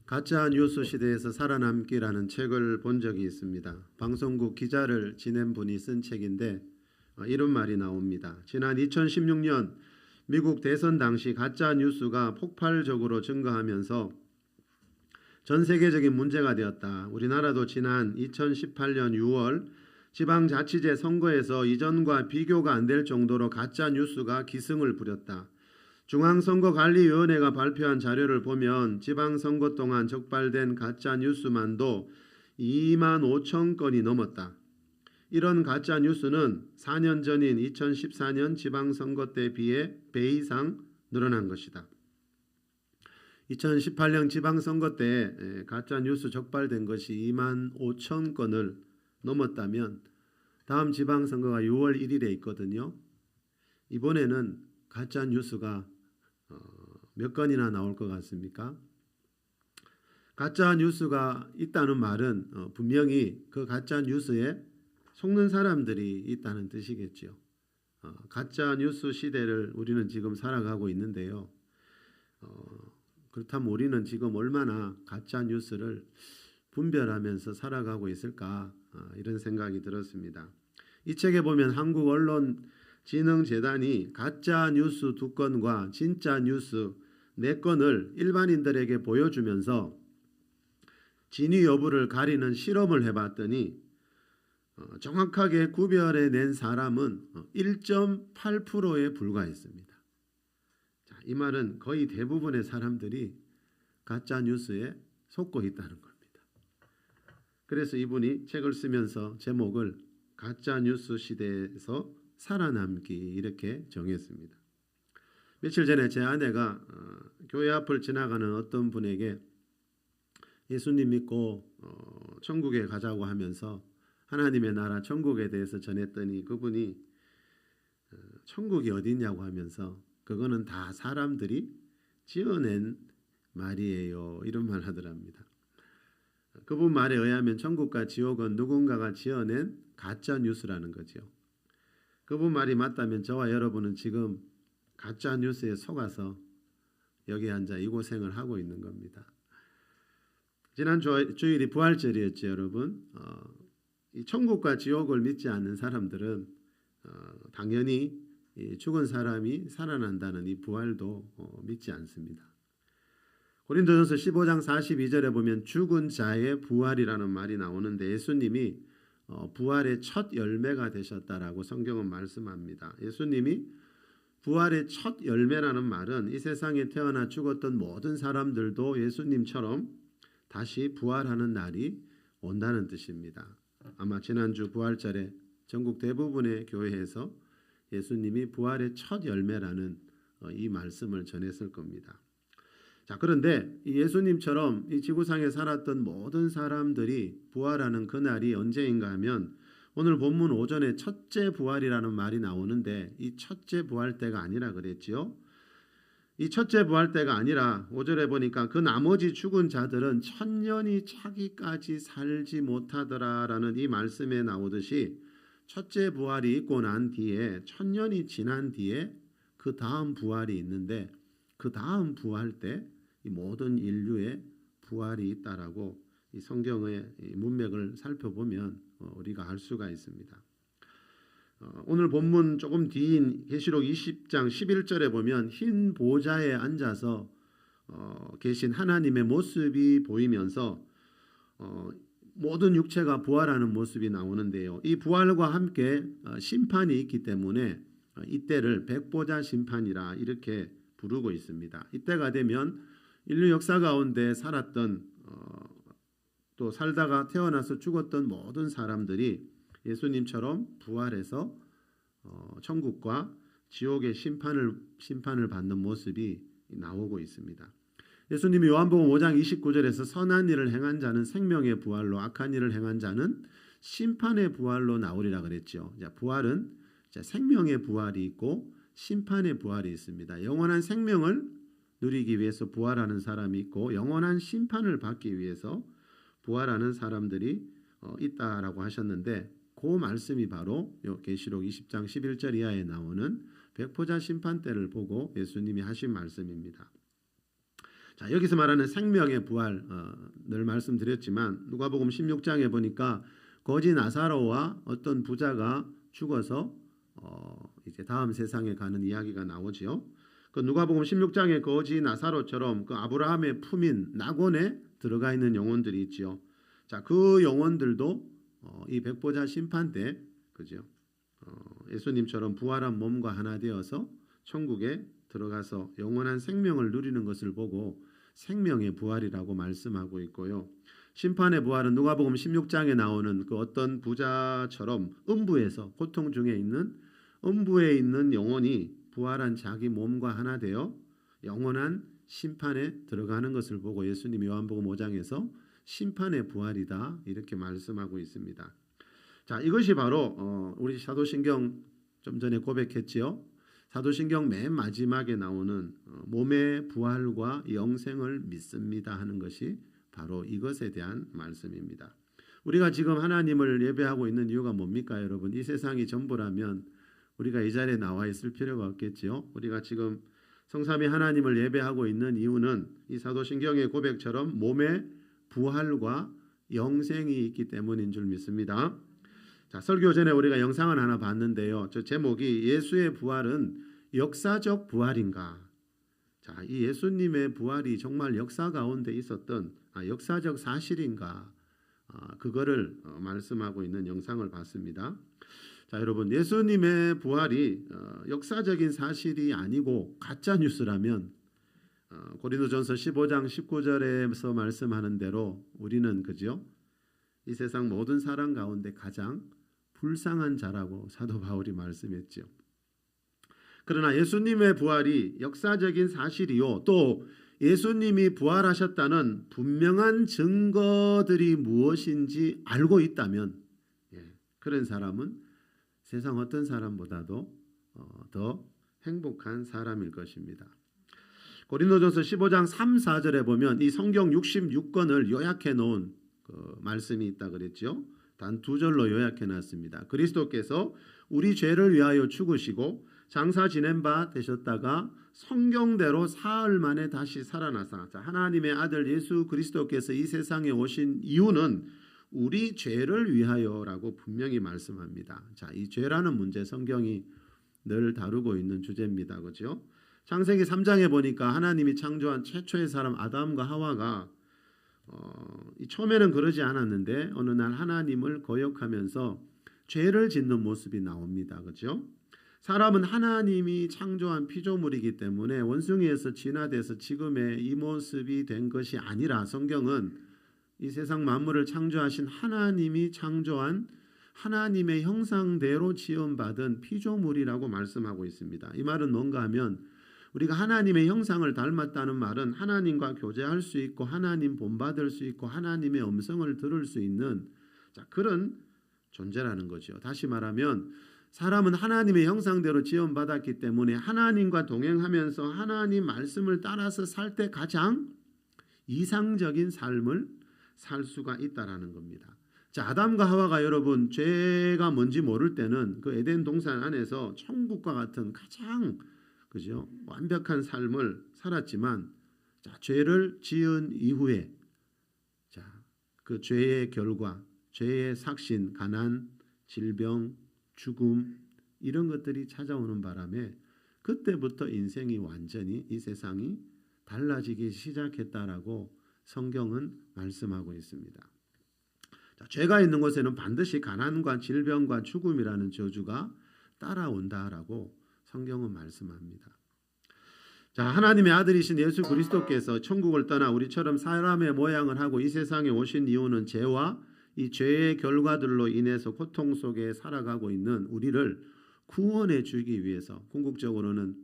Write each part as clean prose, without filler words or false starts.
가짜 뉴스 시대에서 살아남기라는 책을 본 적이 있습니다. 방송국 기자를 지낸 분이 쓴 책인데 이런 말이 나옵니다. 지난 2016년 미국 대선 당시 가짜 뉴스가 폭발적으로 증가하면서 전 세계적인 문제가 되었다. 우리나라도 지난 2018년 6월 지방자치제 선거에서 이전과 비교가 안 될 정도로 가짜 뉴스가 기승을 부렸다. 중앙선거관리위원회가 발표한 자료를 보면 지방선거 동안 적발된 가짜 뉴스만도 2만 5천 건이 넘었다. 이런 가짜 뉴스는 4년 전인 2014년 지방선거 때에 비해 배 이상 늘어난 것이다. 2018년 지방선거 때 가짜 뉴스 적발된 것이 2만 5천 건을 넘었다면 다음 지방선거가 6월 1일에 있거든요. 이번에는 가짜 뉴스가 몇 건이나 나올 것 같습니까? 가짜 뉴스가 있다는 말은 분명히 그 가짜 뉴스에 속는 사람들이 있다는 뜻이겠죠. 가짜 뉴스 시대를 우리는 지금 살아가고 있는데요. 그렇다면 우리는 지금 얼마나 가짜 뉴스를 분별하면서 살아가고 있을까 이런 생각이 들었습니다. 이 책에 보면 한국언론진흥재단이 가짜 뉴스 2건과 진짜 뉴스 4건을 일반인들에게 보여주면서 진위 여부를 가리는 실험을 해봤더니 정확하게 구별해낸 사람은 1.8%에 불과했습니다. 자, 이 말은 거의 대부분의 사람들이 가짜 뉴스에 속고 있다는 겁니다. 그래서 이분이 책을 쓰면서 제목을 가짜 뉴스 시대에서 살아남기 이렇게 정했습니다. 며칠 전에 제 아내가 교회 앞을 지나가는 어떤 분에게 예수님 믿고 천국에 가자고 하면서 하나님의 나라 천국에 대해서 전했더니 그분이 천국이 어디 있냐고 하면서 그거는 다 사람들이 지어낸 말이에요 이런 말 하더랍니다. 그분 말에 의하면 천국과 지옥은 누군가가 지어낸 가짜 뉴스라는 거죠. 그분 말이 맞다면 저와 여러분은 지금 가짜 뉴스에 속아서 여기 앉아 이 고생을 하고 있는 겁니다. 지난 주일이 부활절이었죠, 여러분. 이 천국과 지옥을 믿지 않는 사람들은 당연히 죽은 사람이 살아난다는 이 부활도 믿지 않습니다. 고린도전서 15장 42절에 보면 죽은 자의 부활이라는 말이 나오는데 예수님이 부활의 첫 열매가 되셨다라고 성경은 말씀합니다. 예수님이 부활의 첫 열매라는 말은 이 세상에 태어나 죽었던 모든 사람들도 예수님처럼 다시 부활하는 날이 온다는 뜻입니다. 아마 지난주 부활절에 전국 대부분의 교회에서 예수님이 부활의 첫 열매라는 이 말씀을 전했을 겁니다. 자, 그런데 이 예수님처럼 이 지구상에 살았던 모든 사람들이 부활하는 그날이 언제인가 하면 오늘 본문 오전에 첫째 부활이라는 말이 나오는데 이 첫째 부활 때가 아니라 그랬지요. 이 첫째 부활 때가 아니라 5절에 보니까 그 나머지 죽은 자들은 천년이 차기까지 살지 못하더라라는 이 말씀에 나오듯이 첫째 부활이 있고 난 뒤에 천년이 지난 뒤에 그 다음 부활이 있는데 그 다음 부활 때 이 모든 인류의 부활이 있다라고 이 성경의 문맥을 살펴보면 우리가 알 수가 있습니다. 오늘 본문 조금 뒤인 계시록 20장 11절에 보면 흰 보좌에 앉아서 계신 하나님의 모습이 보이면서 모든 육체가 부활하는 모습이 나오는데요. 이 부활과 함께 심판이 있기 때문에 이때를 백보자 심판이라 이렇게 부르고 있습니다. 이때가 되면 인류 역사 가운데 살았던 또 살다가 태어나서 죽었던 모든 사람들이 예수님처럼 부활해서 천국과 지옥의 심판을 받는 모습이 나오고 있습니다. 예수님이 요한복음 5장 29절에서 선한 일을 행한 자는 생명의 부활로 악한 일을 행한 자는 심판의 부활로 나오리라 그랬죠. 자, 부활은 생명의 부활이 있고 심판의 부활이 있습니다. 영원한 생명을 누리기 위해서 부활하는 사람이 있고 영원한 심판을 받기 위해서 부활하는 사람들이 있다라고 하셨는데 그 말씀이 바로 계시록 20장 11절 이하에 나오는 백보자 심판 때를 보고 예수님이 하신 말씀입니다. 자, 여기서 말하는 생명의 부활, 늘 말씀드렸지만 누가복음 16장에 보니까 거지 나사로와 어떤 부자가 죽어서 이제 다음 세상에 가는 이야기가 나오지요. 그 누가복음 16장의 거지 나사로처럼 그 아브라함의 품인 낙원에 들어가 있는 영혼들이 있지요. 자, 그 영혼들도 이 백보자 심판 때, 그죠? 예수님처럼 부활한 몸과 하나 되어서 천국에 들어가서 영원한 생명을 누리는 것을 보고 생명의 부활이라고 말씀하고 있고요. 심판의 부활은 누가복음 16장에 나오는 그 어떤 부자처럼 음부에서 고통 중에 있는 음부에 있는 영혼이 부활한 자기 몸과 하나 되어 영원한 심판에 들어가는 것을 보고 예수님이 요한복음 5장에서 심판의 부활이다 이렇게 말씀하고 있습니다. 자, 이것이 바로 우리 사도신경 좀 전에 고백했지요. 사도신경 맨 마지막에 나오는 몸의 부활과 영생을 믿습니다 하는 것이 바로 이것에 대한 말씀입니다. 우리가 지금 하나님을 예배하고 있는 이유가 뭡니까, 여러분? 이 세상이 전부라면 우리가 이 자리에 나와 있을 필요가 없겠지요. 우리가 지금 성삼위 하나님을 예배하고 있는 이유는 이 사도신경의 고백처럼 몸의 부활과 영생이 있기 때문인 줄 믿습니다. 자, 설교 전에 우리가 영상을 하나 봤는데요. 저 제목이 예수의 부활은 역사적 부활인가? 자, 이 예수님의 부활이 정말 역사 가운데 있었던 역사적 사실인가? 그거를 말씀하고 있는 영상을 봤습니다. 자, 여러분, 예수님의 부활이 역사적인 사실이 아니고 가짜 뉴스라면 고린도전서 15장 19절에서 말씀하는 대로 우리는 그죠? 이 세상 모든 사람 가운데 가장 불쌍한 자라고 사도 바울이 말씀했죠. 그러나 예수님의 부활이 역사적인 사실이요, 또 예수님이 부활하셨다는 분명한 증거들이 무엇인지 알고 있다면 그런 사람은 세상 어떤 사람보다도 더 행복한 사람일 것입니다. 고린도전서 15장 3, 4절에 보면 이 성경 66권을 요약해 놓은 그 말씀이 있다 그랬죠. 단 두 절로 요약해 놨습니다. 그리스도께서 우리 죄를 위하여 죽으시고 장사 지낸 바 되셨다가 성경대로 사흘 만에 다시 살아나사, 하나님의 아들 예수 그리스도께서 이 세상에 오신 이유는 우리 죄를 위하여라고 분명히 말씀합니다. 자, 이 죄라는 문제 성경이 늘 다루고 있는 주제입니다. 그렇죠? 창세기 3장에 보니까 하나님이 창조한 최초의 사람 아담과 하와가 처음에는 그러지 않았는데 어느 날 하나님을 거역하면서 죄를 짓는 모습이 나옵니다. 그렇죠? 사람은 하나님이 창조한 피조물이기 때문에 원숭이에서 진화돼서 지금의 이 모습이 된 것이 아니라 성경은 이 세상 만물을 창조하신 하나님이 창조한 하나님의 형상대로 지음받은 피조물이라고 말씀하고 있습니다. 이 말은 뭔가 하면 우리가 하나님의 형상을 닮았다는 말은 하나님과 교제할 수 있고 하나님 본받을 수 있고 하나님의 음성을 들을 수 있는 그런 존재라는 거죠. 다시 말하면 사람은 하나님의 형상대로 지음받았기 때문에 하나님과 동행하면서 하나님 말씀을 따라서 살 때 가장 이상적인 삶을 살 수가 있다라는 겁니다. 자, 아담과 하와가 여러분 죄가 뭔지 모를 때는 그 에덴 동산 안에서 천국과 같은 가장 그죠? 완벽한 삶을 살았지만 죄를 지은 이후에 그 죄의 결과, 죄의 삭신, 가난, 질병, 죽음 이런 것들이 찾아오는 바람에 그때부터 인생이 완전히 이 세상이 달라지기 시작했다라고 성경은 말씀하고 있습니다. 자, 죄가 있는 곳에는 반드시 가난과 질병과 죽음이라는 저주가 따라온다라고 성경은 말씀합니다. 자, 하나님의 아들이신 예수 그리스도께서 천국을 떠나 우리처럼 사람의 모양을 하고 이 세상에 오신 이유는 죄와 이 죄의 결과들로 인해서 고통 속에 살아가고 있는 우리를 구원해 주기 위해서, 궁극적으로는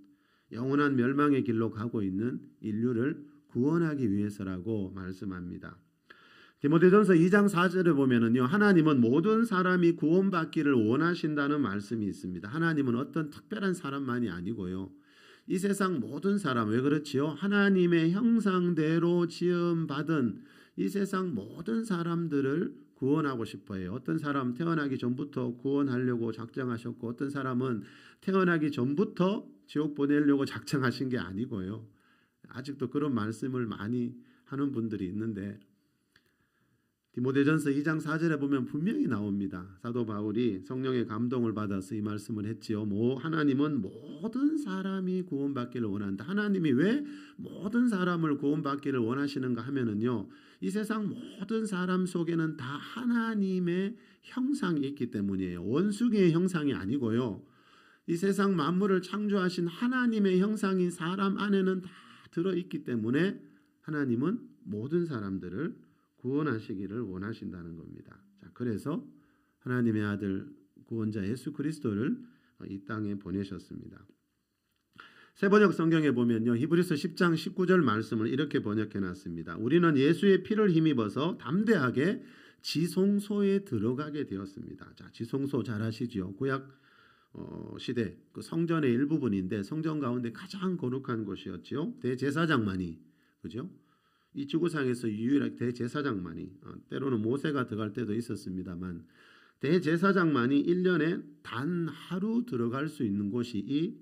영원한 멸망의 길로 가고 있는 인류를 구원하기 위해서라고 말씀합니다. 디모데전서 2장 4절에 보면은요, 하나님은 모든 사람이 구원받기를 원하신다는 말씀이 있습니다. 하나님은 어떤 특별한 사람만이 아니고요, 이 세상 모든 사람, 왜 그렇지요? 하나님의 형상대로 지음받은 이 세상 모든 사람들을 구원하고 싶어해요. 어떤 사람 태어나기 전부터 구원하려고 작정하셨고, 어떤 사람은 태어나기 전부터 지옥 보내려고 작정하신 게 아니고요, 아직도 그런 말씀을 많이 하는 분들이 있는데 디모데전서 2장 4절에 보면 분명히 나옵니다. 사도 바울이 성령의 감동을 받아서 이 말씀을 했지요. 하나님은 모든 사람이 구원받기를 원한다. 하나님이 왜 모든 사람을 구원받기를 원하시는가 하면은요, 이 세상 모든 사람 속에는 다 하나님의 형상이 있기 때문이에요. 원숭이의 형상이 아니고요. 이 세상 만물을 창조하신 하나님의 형상인 사람 안에는 다 들어있기 때문에 하나님은 모든 사람들을 구원하시기를 원하신다는 겁니다. 자, 그래서 하나님의 아들 구원자 예수 그리스도를 이 땅에 보내셨습니다. 세번역 성경에 보면요, 히브리서 10장 19절 말씀을 이렇게 번역해 놨습니다. 우리는 예수의 피를 힘입어서 담대하게 지성소에 들어가게 되었습니다. 자, 지성소 잘 아시죠? 구약 시대 그 성전의 일부분인데 성전 가운데 가장 거룩한 곳이었지요. 대제사장만이, 그죠? 이 지구상에서 유일하게 대제사장만이, 때로는 모세가 들어갈 때도 있었습니다만 대제사장만이 1년에 단 하루 들어갈 수 있는 곳이 이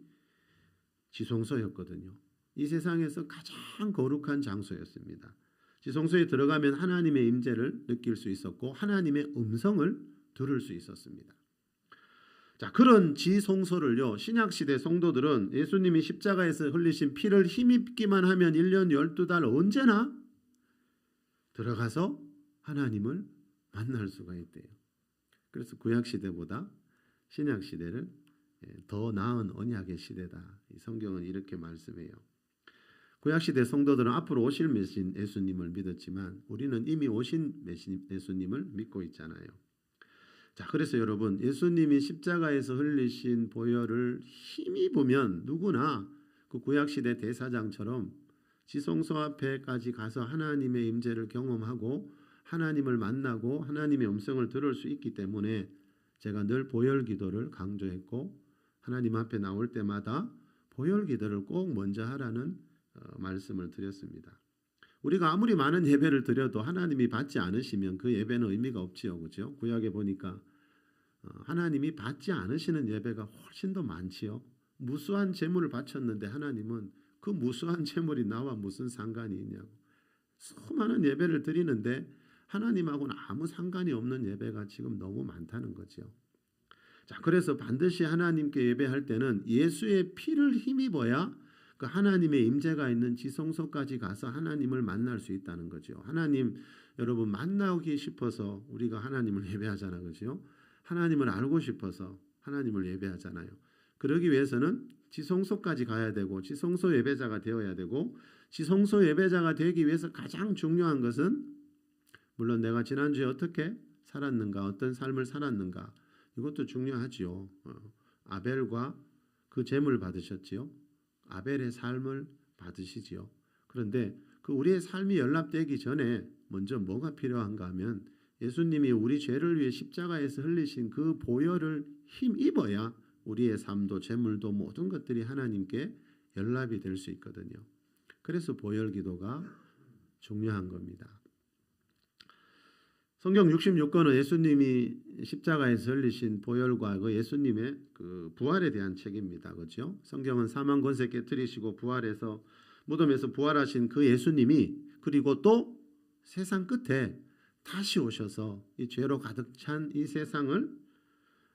지성소였거든요. 이 세상에서 가장 거룩한 장소였습니다. 지성소에 들어가면 하나님의 임재를 느낄 수 있었고 하나님의 음성을 들을 수 있었습니다. 자, 그런 지성소를요, 신약시대 성도들은 예수님이 십자가에서 흘리신 피를 힘입기만 하면 1년 12달 언제나 들어가서 하나님을 만날 수가 있대요. 그래서 구약시대보다 신약시대를 더 나은 언약의 시대다. 이 성경은 이렇게 말씀해요. 구약시대 성도들은 앞으로 오실 메신 예수님을 믿었지만 우리는 이미 오신 메신 예수님을 믿고 있잖아요. 자, 그래서 여러분, 예수님이 십자가에서 흘리신 보혈을 힘입으면 누구나 그 구약시대 대사장처럼 지성소 앞에까지 가서 하나님의 임재를 경험하고 하나님을 만나고 하나님의 음성을 들을 수 있기 때문에 제가 늘 보혈 기도를 강조했고 하나님 앞에 나올 때마다 보혈 기도를 꼭 먼저 하라는 말씀을 드렸습니다. 우리가 아무리 많은 예배를 드려도 하나님이 받지 않으시면 그 예배는 의미가 없지요. 그렇죠? 구약에 보니까 하나님이 받지 않으시는 예배가 훨씬 더 많지요. 무수한 제물을 바쳤는데 하나님은 그 무수한 제물이 나와 무슨 상관이 있냐고. 수많은 예배를 드리는데 하나님하고는 아무 상관이 없는 예배가 지금 너무 많다는 거죠. 자, 그래서 반드시 하나님께 예배할 때는 예수의 피를 힘입어야 그 하나님의 임재가 있는 지성소까지 가서 하나님을 만날 수 있다는 거죠. 하나님 여러분 만나기 싶어서 우리가 하나님을 예배하잖아요. 그렇죠? 하나님을 알고 싶어서 하나님을 예배하잖아요. 그러기 위해서는 지성소까지 가야 되고 지성소 예배자가 되어야 되고 지성소 예배자가 되기 위해서 가장 중요한 것은 물론 내가 지난주에 어떻게 살았는가, 어떤 삶을 살았는가 이것도 중요하지요. 아벨과 그 제물 받으셨지요. 아벨의 삶을 받으시지요. 그런데 그 우리의 삶이 연락되기 전에 먼저 뭐가 필요한가 하면 예수님이 우리 죄를 위해 십자가에서 흘리신 그 보혈을 힘입어야 우리의 삶도 제물도 모든 것들이 하나님께 연락이 될 수 있거든요. 그래서 보혈 기도가 중요한 겁니다. 성경 66권은 예수님이 십자가에서 흘리신 보혈과 그 예수님의 그 부활에 대한 책입니다. 그렇죠? 성경은 사망 권세 깨뜨리시고 부활해서 무덤에서 부활하신 그 예수님이 그리고 또 세상 끝에 다시 오셔서 이 죄로 가득 찬 이 세상을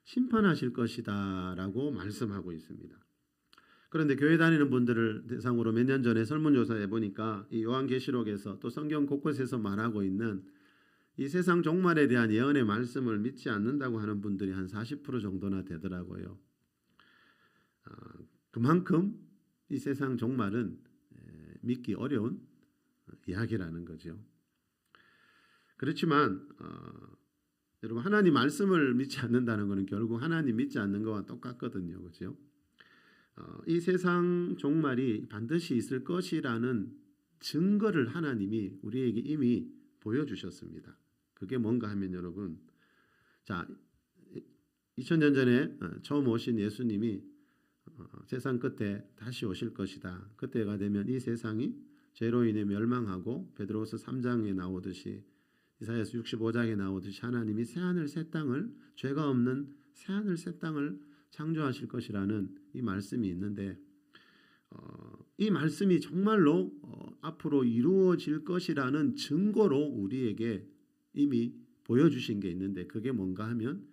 심판하실 것이다라고 말씀하고 있습니다. 그런데 교회 다니는 분들을 대상으로 몇 년 전에 설문조사해 보니까 이 요한계시록에서 또 성경 곳곳에서 말하고 있는 이 세상 종말에 대한 예언의 말씀을 믿지 않는다고 하는 분들이 한 40% 정도나 되더라고요. 그만큼 이 세상 종말은 믿기 어려운 이야기라는 거죠. 그렇지만 여러분 하나님 말씀을 믿지 않는다는 것은 결국 하나님 믿지 않는 것과 똑같거든요. 그렇죠? 이 세상 종말이 반드시 있을 것이라는 증거를 하나님이 우리에게 이미 보여주셨습니다. 그게 뭔가 하면 여러분, 자 2000년 전에 처음 오신 예수님이 세상 끝에 다시 오실 것이다. 그때가 되면 이 세상이 죄로 인해 멸망하고 베드로후서 3장에 나오듯이 이사야서 65장에 나오듯이 하나님이 새하늘 새 땅을 죄가 없는 새하늘 새 땅을 창조하실 것이라는 이 말씀이 있는데 이 말씀이 정말로 앞으로 이루어질 것이라는 증거로 우리에게 이미 보여주신 게 있는데 그게 뭔가 하면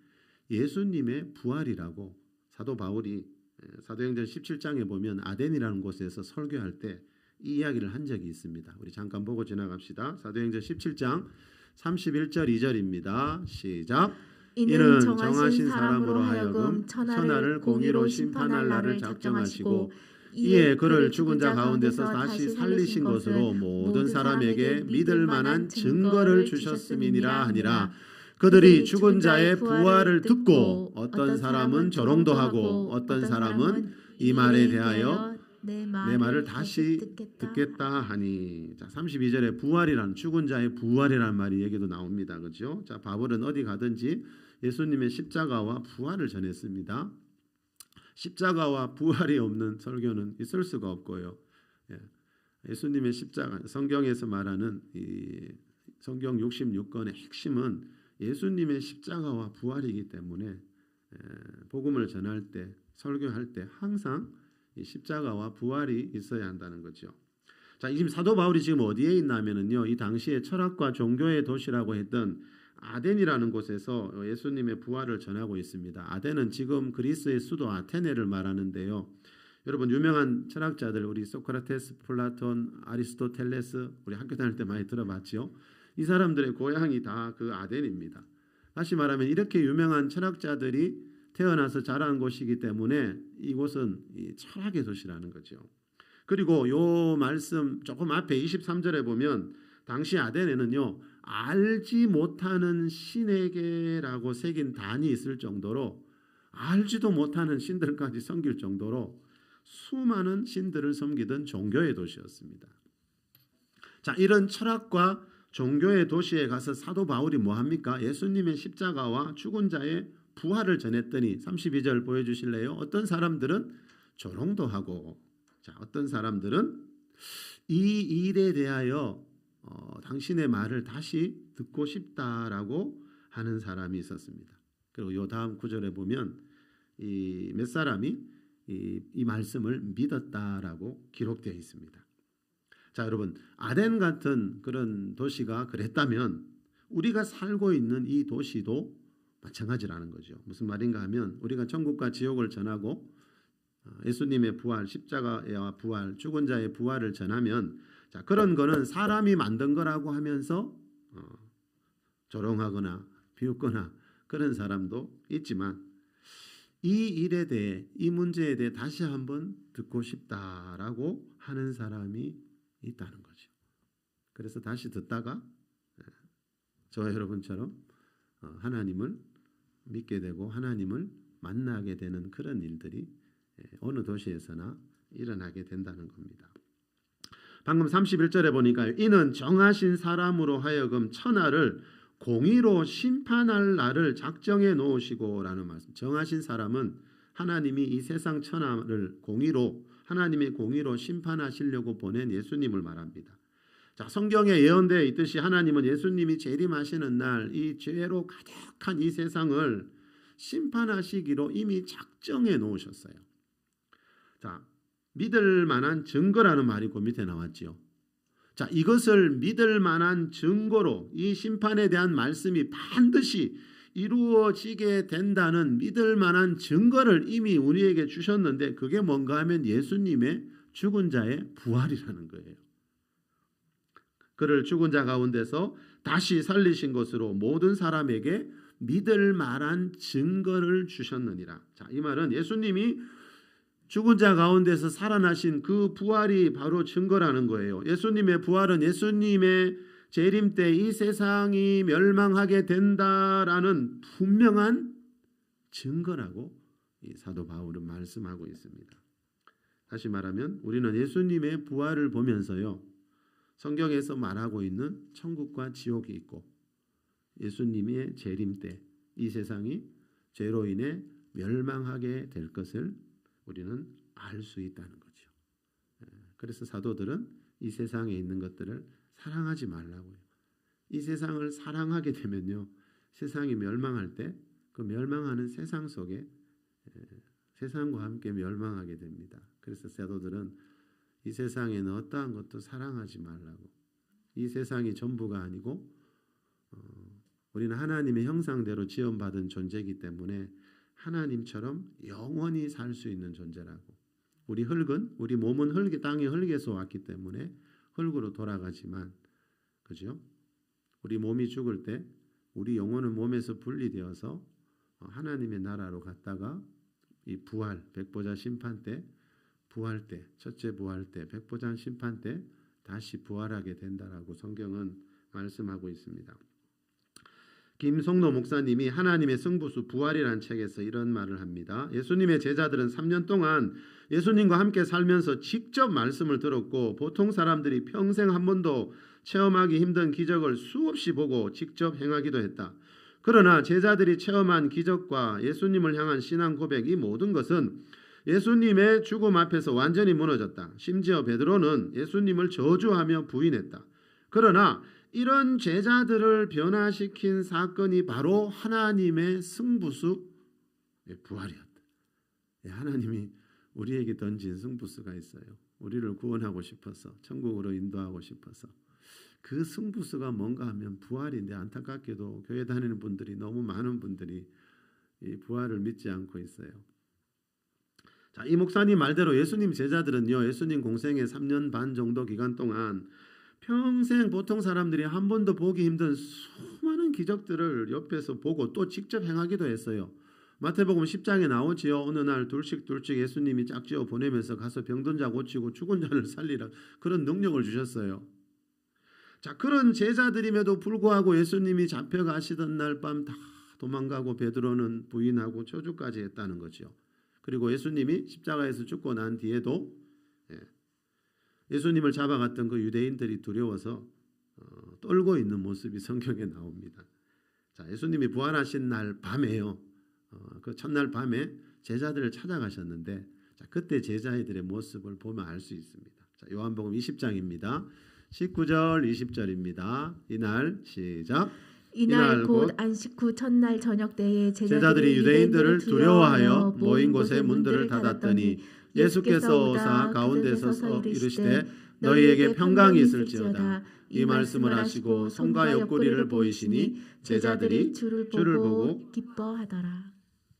예수님의 부활이라고 사도 바울이 사도행전 17장에 보면 아덴이라는 곳에서 설교할 때 이 이야기를 한 적이 있습니다. 우리 잠깐 보고 지나갑시다. 사도행전 17장 31절 2절입니다. 시작. 이는 정하신 사람으로 하여금 천하를 공의로 심판할 날을 작정하시고 이에 그를 죽은 자 가운데서 다시 살리신 것으로 모든 사람에게 믿을 만한 증거를 주셨음이니라 하니라. 그들이 죽은 자의 부활을 듣고 어떤 사람은 조롱도 하고 어떤 사람은 이 말에 대하여 내 말을 다시 듣겠다 하니. 자, 32절에 부활이란 죽은 자의 부활이라는 말이 얘기도 나옵니다. 그렇죠? 자, 바울은 어디 가든지 예수님의 십자가와 부활을 전했습니다. 십자가와 부활이 없는 설교는 있을 수가 없고요. 예수님의 십자가, 성경에서 말하는 이 성경 66권의 핵심은 예수님의 십자가와 부활이기 때문에 복음을 전할 때, 설교할 때 항상 이 십자가와 부활이 있어야 한다는 거죠. 자, 지금 사도 바울이 지금 어디에 있냐면은요, 이 당시에 철학과 종교의 도시라고 했던 아덴이라는 곳에서 예수님의 부활을 전하고 있습니다. 아덴은 지금 그리스의 수도 아테네를 말하는데요. 여러분 유명한 철학자들 우리 소크라테스, 플라톤, 아리스토텔레스 우리 학교 다닐 때 많이 들어봤죠. 이 사람들의 고향이 다 그 아덴입니다. 다시 말하면 이렇게 유명한 철학자들이 태어나서 자란 곳이기 때문에 이곳은 이 철학의 도시라는 거죠. 그리고 요 말씀 조금 앞에 23절에 보면 당시 아덴에는요 알지 못하는 신에게라고 새긴 단이 있을 정도로 알지도 못하는 신들까지 섬길 정도로 수많은 신들을 섬기던 종교의 도시였습니다. 자, 이런 철학과 종교의 도시에 가서 사도 바울이 뭐합니까? 예수님의 십자가와 죽은 자의 부활을 전했더니 32절 보여주실래요? 어떤 사람들은 조롱도 하고, 자, 어떤 사람들은 이 일에 대하여 당신의 말을 다시 듣고 싶다라고 하는 사람이 있었습니다. 그리고 요 다음 구절에 보면 이 몇 사람이 이 말씀을 믿었다라고 기록되어 있습니다. 자, 여러분 아덴 같은 그런 도시가 그랬다면 우리가 살고 있는 이 도시도 마찬가지라는 거죠. 무슨 말인가 하면 우리가 천국과 지옥을 전하고 예수님의 부활, 십자가의 부활, 죽은 자의 부활을 전하면 자, 그런 거는 사람이 만든 거라고 하면서 조롱하거나 비웃거나 그런 사람도 있지만 이 일에 대해 이 문제에 대해 다시 한번 듣고 싶다라고 하는 사람이 있다는 거죠. 그래서 다시 듣다가 저와 여러분처럼 하나님을 믿게 되고 하나님을 만나게 되는 그런 일들이 어느 도시에서나 일어나게 된다는 겁니다. 방금 31절에 보니까 이는 정하신 사람으로 하여금 천하를 공의로 심판할 날을 작정해 놓으시고 라는 말씀. 정하신 사람은 하나님이 이 세상 천하를 공의로 하나님의 공의로 심판하시려고 보낸 예수님을 말합니다. 자, 성경에 예언되어 있듯이 하나님은 예수님이 재림하시는 날 이 죄로 가득한 이 세상을 심판하시기로 이미 작정해 놓으셨어요. 자, 믿을 만한 증거라는 말이 그 밑에 나왔지요. 자, 이것을 믿을 만한 증거로 이 심판에 대한 말씀이 반드시 이루어지게 된다는 믿을 만한 증거를 이미 우리에게 주셨는데 그게 뭔가 하면 예수님의 죽은 자의 부활이라는 거예요. 그를 죽은 자 가운데서 다시 살리신 것으로 모든 사람에게 믿을 만한 증거를 주셨느니라. 자, 이 말은 예수님이 죽은 자 가운데서 살아나신 그 부활이 바로 증거라는 거예요. 예수님의 부활은 예수님의 재림 때 이 세상이 멸망하게 된다라는 분명한 증거라고 이 사도 바울은 말씀하고 있습니다. 다시 말하면 우리는 예수님의 부활을 보면서요. 성경에서 말하고 있는 천국과 지옥이 있고 예수님의 재림 때 이 세상이 죄로 인해 멸망하게 될 것을 우리는 알 수 있다는 거죠. 그래서 사도들은 이 세상에 있는 것들을 사랑하지 말라고요. 이 세상을 사랑하게 되면요. 세상이 멸망할 때 그 멸망하는 세상 속에 세상과 함께 멸망하게 됩니다. 그래서 사도들은 이 세상에는 어떠한 것도 사랑하지 말라고. 이 세상이 전부가 아니고 우리는 하나님의 형상대로 지음받은 존재이기 때문에 하나님처럼 영원히 살 수 있는 존재라고. 우리 몸은 땅의 흙에서 왔기 때문에 흙으로 돌아가지만, 그죠? 우리 몸이 죽을 때 우리 영혼은 몸에서 분리되어서 하나님의 나라로 갔다가 이 부활, 백보자 심판 때, 부활 때, 첫째 부활 때, 백보자 심판 때 다시 부활하게 된다라고 성경은 말씀하고 있습니다. 김성노 목사님이 하나님의 승부수 부활이라는 책에서 이런 말을 합니다. 예수님의 제자들은 3년 동안 예수님과 함께 살면서 직접 말씀을 들었고 보통 사람들이 평생 한 번도 체험하기 힘든 기적을 수없이 보고 직접 행하기도 했다. 그러나 제자들이 체험한 기적과 예수님을 향한 신앙 고백, 이 모든 것은 예수님의 죽음 앞에서 완전히 무너졌다. 심지어 베드로는 예수님을 저주하며 부인했다. 그러나 이런 제자들을 변화시킨 사건이 바로 하나님의 승부수 부활이었다. 하나님이 우리에게 던진 승부수가 있어요. 우리를 구원하고 싶어서, 천국으로 인도하고 싶어서. 그 승부수가 뭔가 하면 부활인데, 안타깝게도 교회 다니는 분들이, 너무 많은 분들이 이 부활을 믿지 않고 있어요. 자, 이 목사님 말대로 예수님 제자들은요, 예수님 공생의 3년 반 정도 기간 동안 평생 보통 사람들이 한 번도 보기 힘든 수많은 기적들을 옆에서 보고 또 직접 행하기도 했어요. 마태복음 10장에 나오지요. 어느 날 둘씩 예수님이 짝지어 보내면서 가서 병든 자 고치고 죽은 자를 살리라, 그런 능력을 주셨어요. 자, 그런 제자들임에도 불구하고 예수님이 잡혀가시던 날 밤 다 도망가고 베드로는 부인하고 저주까지 했다는 거죠. 그리고 예수님이 십자가에서 죽고 난 뒤에도 예수님을 잡아갔던 그 유대인들이 두려워서 떨고 있는 모습이 성경에 나옵니다. 자, 예수님이 부활하신 날 밤에요. 그 첫날 밤에 제자들을 찾아가셨는데, 자, 그때 제자들의 모습을 보면 알 수 있습니다. 자, 요한복음 20장입니다. 19절 20절입니다. 이날 시작. 이날 곧 안식 후 첫날 저녁 때에 제자들이 유대인들을 두려워하여 모인 곳에 문들을 닫았더니 예수께서 오사 가운데 서서 이르시되 너희에게 평강이 있을지어다. 이 말씀을 하시고 손과 옆구리를 보이시니 제자들이 주를 보고 기뻐하더라.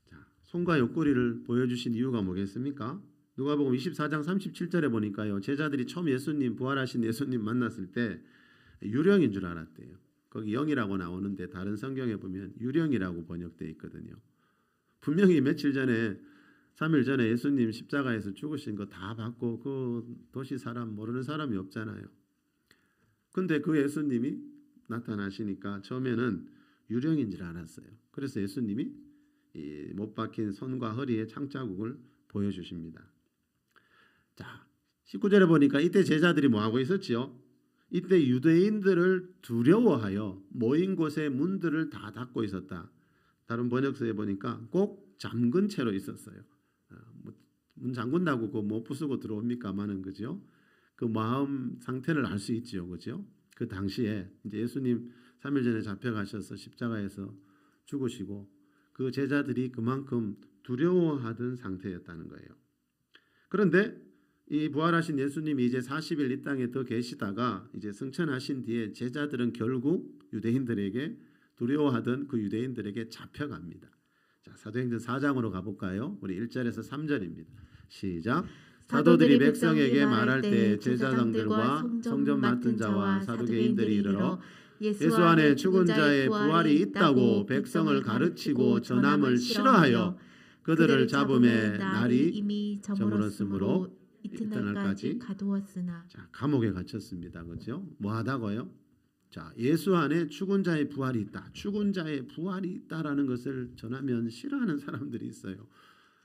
자, 손과 옆구리를 보여주신 이유가 뭐겠습니까? 누가복음 24장 37절에 보니까요, 제자들이 처음 부활하신 예수님 만났을 때 유령인 줄 알았대요. 거기 영이라고 나오는데 다른 성경에 보면 유령이라고 번역되어 있거든요. 분명히 며칠 전에, 3일 전에 예수님 십자가에서 죽으신 거 다 봤고 그 도시 사람 모르는 사람이 없잖아요. 근데 그 예수님이 나타나시니까 처음에는 유령인 줄 알았어요. 그래서 예수님이 이 못 박힌 손과 허리에 창자국을 보여주십니다. 자, 19절에 보니까 이때 제자들이 뭐하고 있었지요? 이때 유대인들을 두려워하여 모인 곳의 문들을 다 닫고 있었다. 다른 번역서에 보니까 꼭 잠근 채로 있었어요. 문 잠근다고 그거 못 부수고 들어옵니까마는, 그죠? 그 마음 상태를 알 수 있지요, 그죠? 그 당시에 이제 예수님 3일 전에 잡혀가셔서 십자가에서 죽으시고 그 제자들이 그만큼 두려워하던 상태였다는 거예요. 그런데 이 부활하신 예수님이 이제 40일 이 땅에 더 계시다가 이제 승천하신 뒤에 제자들은 결국 유대인들에게, 두려워하던 그 유대인들에게 잡혀갑니다. 자, 사도행전 4장으로 가볼까요? 우리 1절에서 3절입니다. 시작. 사도들이 백성에게 말할 때 제사장들과 성전 맡은 자와 사두개인들이 이르러 예수 안에 죽은 자의 부활이 있다고 백성을 가르치고 전함을 싫어하여 그들을 잡음에 날이 이미 저물었으므로 이튿날까지 가두었으나. 자, 감옥에 갇혔습니다. 그렇죠? 뭐 하다고요? 자, 예수 안에 죽은 자의 부활이 있다. 죽은 자의 부활이 있다라는 것을 전하면 싫어하는 사람들이 있어요.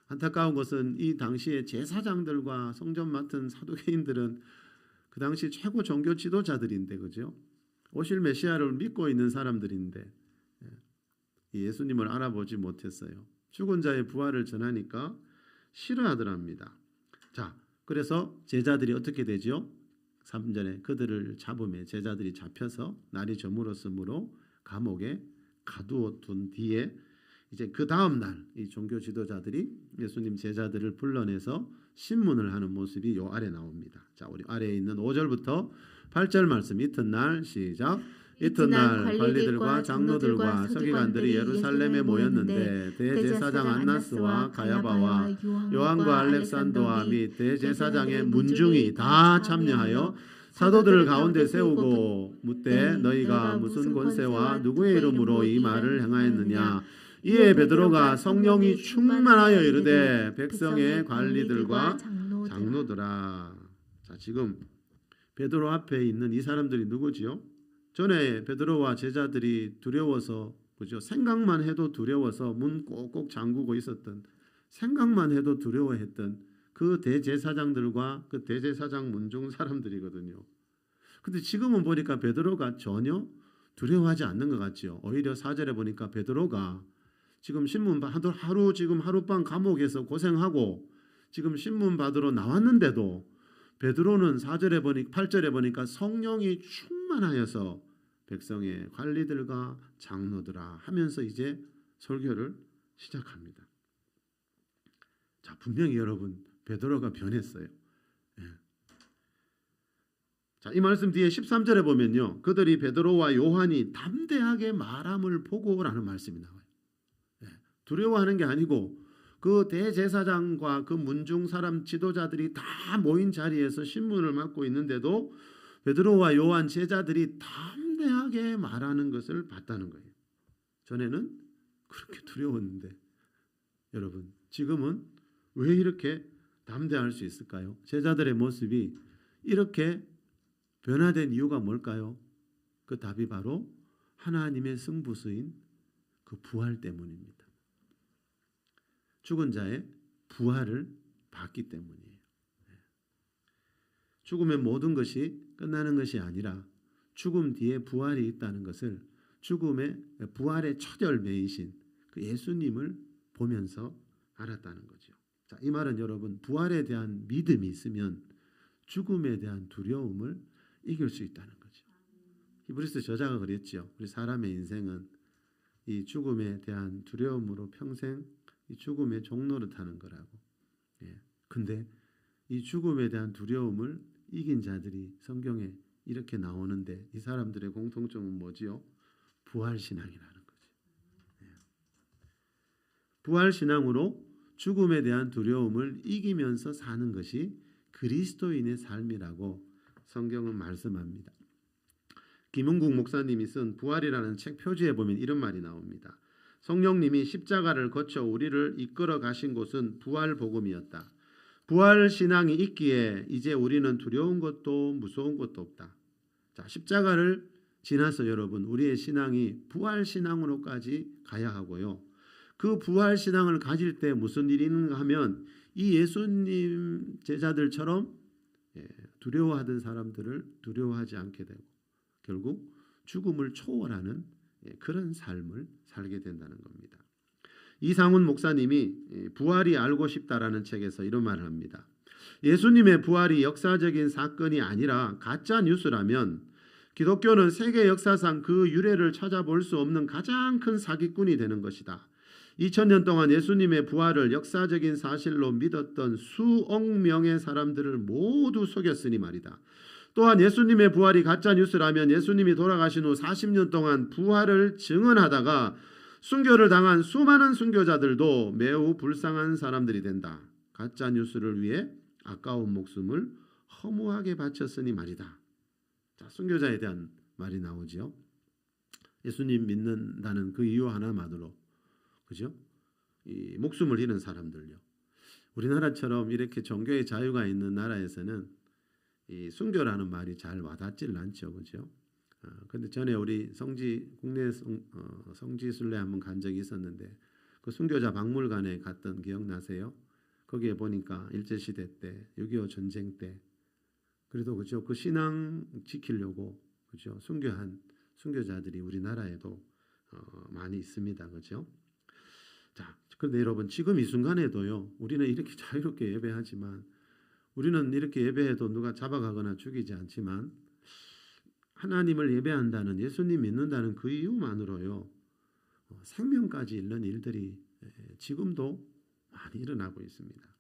안타까운 것은 이 당시에 제사장들과 성전 맡은 사두개인들은 그 당시 최고 종교 지도자들인데, 그죠? 오실 메시아를 믿고 있는 사람들인데 예수님을 알아보지 못했어요. 죽은 자의 부활을 전하니까 싫어하더랍니다. 자, 그래서 제자들이 어떻게 되죠? 3절에 그들을 잡음에 제자들이 잡혀서 날이 저물었으므로 감옥에 가두어 둔 뒤에 이제 그 다음 날 이 종교 지도자들이 예수님 제자들을 불러내서 신문을 하는 모습이 요 아래 나옵니다. 자, 우리 아래에 있는 5절부터 8절 말씀 이튿날 시작. 이튿날 관리들과 장로들과 서기관들이 예루살렘에 모였는데 대제사장 안나스와 가야바와 요한과 알렉산더와 및 대제사장의 문중이 다 참여하여 사도들을 가운데 세우고 묻되 너희가 무슨 권세와 누구의 이름으로 이 말을 행하였느냐. 이에 베드로가 성령이 충만하여 이르되 백성의 관리들과 장로들아. 자, 지금 베드로 앞에 있는 이 사람들이 누구지요? 전에 베드로와 제자들이 두려워서 그죠? 생각만 해도 두려워서 문 꼭꼭 잠그고 있었던, 생각만 해도 두려워했던 그 대제사장들과 그 대제사장 문중 사람들이거든요. 근데 지금은 보니까 베드로가 전혀 두려워하지 않는 것 같죠. 오히려 4절에 보니까 베드로가 지금 신문 하루 지금 하룻밤 감옥에서 고생하고 지금 신문 받으러 나왔는데도 베드로는 4절에 보니 8절에 보니까 성령이 충만하여서 백성의 관리들과 장로들아 하면서 이제 설교를 시작합니다. 자, 분명히 여러분 베드로가 변했어요. 예. 자, 이 말씀 뒤에 13절에 보면요, 그들이 베드로와 요한이 담대하게 말함을 보고라는 말씀이 나와요. 예. 두려워하는 게 아니고 그 대제사장과 그 문중 사람 지도자들이 다 모인 자리에서 신문을 맡고 있는데도 베드로와 요한 제자들이 담대하게 말하는 것을 봤다는 거예요. 전에는 그렇게 두려웠는데 여러분 지금은 왜 이렇게 담대할 수 있을까요? 제자들의 모습이 이렇게 변화된 이유가 뭘까요? 그 답이 바로 하나님의 승부수인 그 부활 때문입니다. 죽은 자의 부활을 봤기 때문이에요. 죽으면 모든 것이 끝나는 것이 아니라 죽음 뒤에 부활이 있다는 것을 죽음의 부활의 첫 열매이신 그 예수님을 보면서 알았다는 거죠. 자, 이 말은 여러분 부활에 대한 믿음이 있으면 죽음에 대한 두려움을 이길 수 있다는 거죠. 히브리서 저자가 그랬죠. 우리 사람의 인생은 이 죽음에 대한 두려움으로 평생 이 죽음의 종로를 타는 거라고. 예. 근데 이 죽음에 대한 두려움을 이긴 자들이 성경에 이렇게 나오는데 이 사람들의 공통점은 뭐지요? 부활신앙이라는 거죠. 예. 부활신앙으로 죽음에 대한 두려움을 이기면서 사는 것이 그리스도인의 삶이라고 성경은 말씀합니다. 김은국 목사님이 쓴 부활이라는 책 표지에 보면 이런 말이 나옵니다. 성령님이 십자가를 거쳐 우리를 이끌어 가신 곳은 부활 복음이었다. 부활 신앙이 있기에 이제 우리는 두려운 것도 무서운 것도 없다. 자, 십자가를 지나서 여러분 우리의 신앙이 부활 신앙으로까지 가야 하고요. 그 부활 신앙을 가질 때 무슨 일이 있는가 하면 이 예수님 제자들처럼 두려워하던 사람들을 두려워하지 않게 되고 결국 죽음을 초월하는 그런 삶을 살게 된다는 겁니다. 이상훈 목사님이 부활이 알고 싶다라는 책에서 이런 말을 합니다. 예수님의 부활이 역사적인 사건이 아니라 가짜 뉴스라면 기독교는 세계 역사상 그 유래를 찾아볼 수 없는 가장 큰 사기꾼이 되는 것이다. 2000년 동안 예수님의 부활을 역사적인 사실로 믿었던 수억 명의 사람들을 모두 속였으니 말이다. 또한 예수님의 부활이 가짜 뉴스라면 예수님이 돌아가신 후 40년 동안 부활을 증언하다가 순교를 당한 수많은 순교자들도 매우 불쌍한 사람들이 된다. 가짜 뉴스를 위해 아까운 목숨을 허무하게 바쳤으니 말이다. 자, 순교자에 대한 말이 나오죠. 예수님 믿는다는 그 이유 하나만으로 그죠? 이 목숨을 잃은 사람들요. 우리나라처럼 이렇게 종교의 자유가 있는 나라에서는 이 순교라는 말이 잘 와닿지를 않죠, 그죠? 근데 전에 우리 국내 성지순례 한번 간 적이 있었는데 그 순교자 박물관에 갔던 기억나세요? 거기에 보니까 일제시대 때 6.25 전쟁 때 그래도 그죠? 그 신앙 지키려고 그죠? 순교한 순교자들이 우리나라에도 많이 있습니다, 그죠? 자, 그런데 여러분 지금 이 순간에도요, 우리는 이렇게 자유롭게 예배하지만 우리는 이렇게 예배해도 누가 잡아가거나 죽이지 않지만 하나님을 예배한다는 예수님 믿는다는 그 이유만으로요 생명까지 잃는 일들이 지금도 많이 일어나고 있습니다.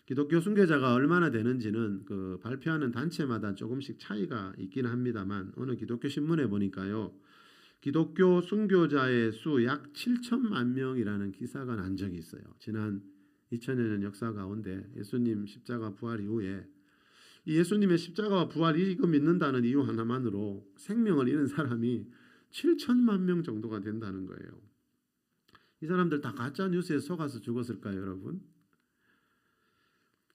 기독교 순교자가 얼마나 되는지는 그 발표하는 단체마다 조금씩 차이가 있긴 합니다만 어느 기독교 신문에 보니까요. 기독교 순교자의 수 약 7천만 명이라는 기사가 난 적이 있어요. 지난 2000년 역사 가운데 예수님 십자가 부활 이후에 이 예수님의 십자가와 부활 이거 믿는다는 이유 하나만으로 생명을 잃은 사람이 7천만 명 정도가 된다는 거예요. 이 사람들 다 가짜 뉴스에 속아서 죽었을까요, 여러분?